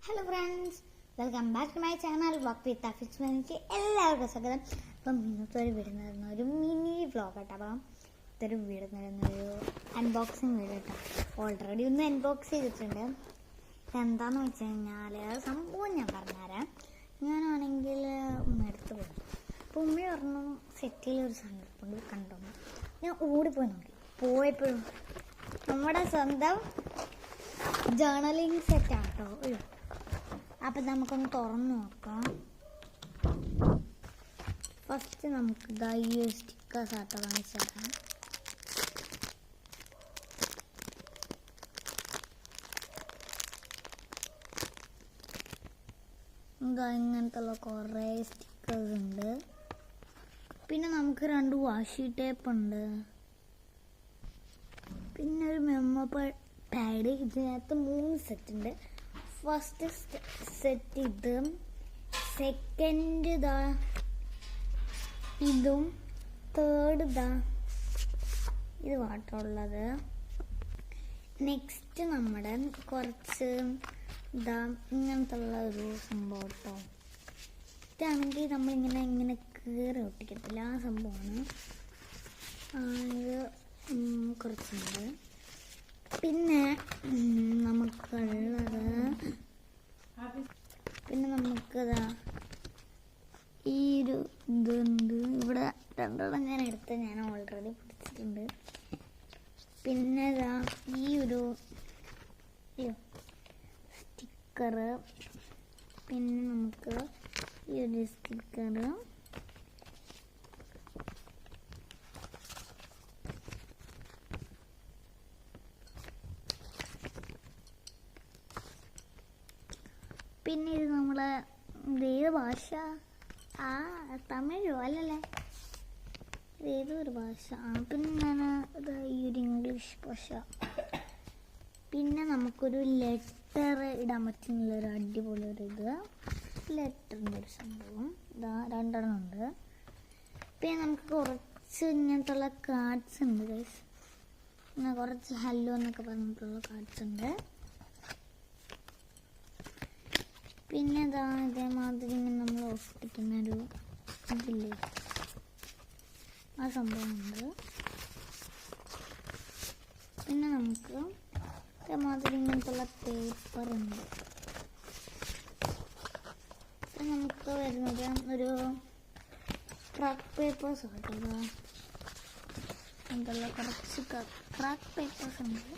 Hello friends, welcome back to my channel work with അഫിറ്റ്മെൻറ്റ്. എല്ലാവർക്കും സ്വാഗതം. അപ്പം ഇന്നത്തെ ഒരു വീഡിയോ എന്ന് ഒരു മിനി വ്ളോഗ് കേട്ടോ. അപ്പം ഇതൊരു വീഡിയോ ഒരു അൺബോക്സിങ് വീഡിയോ കേട്ടോ. ഓൾറെഡി ഒന്ന് അൺബോക്സ് ചെയ്തിട്ടുണ്ട്. എന്താണെന്ന് വെച്ച് കഴിഞ്ഞാൽ സംഭവം ഞാൻ പറഞ്ഞുതരാം. ഞാനാണെങ്കിൽ ഉമ്മ എടുത്ത് പോയി. അപ്പോൾ ഉമ്മ പറഞ്ഞു സെറ്റിൽ ഒരു സന്ദർഭം കണ്ടു. ഞാൻ ഓടിപ്പോയി നോക്കി. പോയപ്പോഴും നമ്മുടെ സ്വന്തം ജേർണലിങ് സെറ്റാണ് കേട്ടോ. അപ്പം നമുക്കൊന്ന് തുറന്നു നോക്കാം. ഫസ്റ്റ് നമുക്ക് ഇതാ ഈ ഒരു സ്റ്റിക്കേഴ്സ് ആട്ടോ കാണിച്ചു തരാം. ഇങ്ങനത്തുള്ള കുറേ സ്റ്റിക്കേഴ്സ് ഉണ്ട്. പിന്നെ നമുക്ക് 2 വാഷി ടേപ്പ് ഉണ്ട്. പിന്നെ ഒരു മെമ്മോ പാഡ്. ഇതിനകത്ത് 3 സെറ്റ് ഉണ്ട്. ഫസ്റ്റ് സെറ്റ് ഇത്, സെക്കൻഡ് ഇതാ ഇതും, തേർഡ് ഇതാ ഇത് വാട്ടമുള്ളത്. നെക്സ്റ്റ് നമ്മുടെ കുറച്ച് ഇതാ ഇങ്ങനത്തെ ഉള്ള ഒരു സംഭവം കേട്ടോ. ഇതാണെങ്കിൽ നമ്മളിങ്ങനെ കീറി ഒട്ടിക്കത്തില്ല, ആ സംഭവമാണ്. ഇത് കുറച്ചുണ്ട്. പിന്നെ നമുക്കതാ ഈ ഒരു ഇതുണ്ട്. ഇവിടെ 2 ഞാൻ എടുത്ത് ഞാൻ ഓൾറെഡി പിടിച്ചിട്ടുണ്ട്. പിന്നെ ഇതാ ഈ ഒരു സ്റ്റിക്കറ്. പിന്നെ നമുക്ക് ഈ ഒരു സ്റ്റിക്കറ്. പിന്നെ ഇത് നമ്മളെ ഏത് ഭാഷ? തമിഴോ അല്ലല്ലേ, ഏതൊരു ഭാഷ. പിന്നെ ഞാൻ ഈ ഒരു ഇംഗ്ലീഷ് ഭാഷ. പിന്നെ നമുക്കൊരു ലെറ്റർ ഇടാൻ പറ്റുന്നുള്ളൊരു അടിപൊളി ഒരു ഇത്, ലെറ്ററിൻ്റെ ഒരു സംഭവം. ഇതാ 2 ഉണ്ട്. പിന്നെ നമുക്ക് കുറച്ച് ഇങ്ങനത്തുള്ള കാർഡ്സ് ഉണ്ട് ഗൈസ്. പിന്നെ കുറച്ച് ഹലോ എന്നൊക്കെ പറഞ്ഞിട്ടുള്ള കാർഡ്സ് ഉണ്ട്. പിന്നെ ഇതാ ഇതേമാതിരി നമ്മൾ ഒട്ടിക്കുന്നൊരു ഇതില്ലേ, ആ സംഭവമുണ്ട്. പിന്നെ നമുക്ക് ഇതേമാതിരി ഇങ്ങനത്തുള്ള പേപ്പറുണ്ട്. പിന്നെ നമുക്ക് വരുന്നത് ഒരു ക്രാക്ക് പേപ്പേഴ്സ് കേട്ടോ. എന്തുള്ള കുറച്ച് ക്രാക്ക് പേപ്പേഴ്സ് ഉണ്ട്.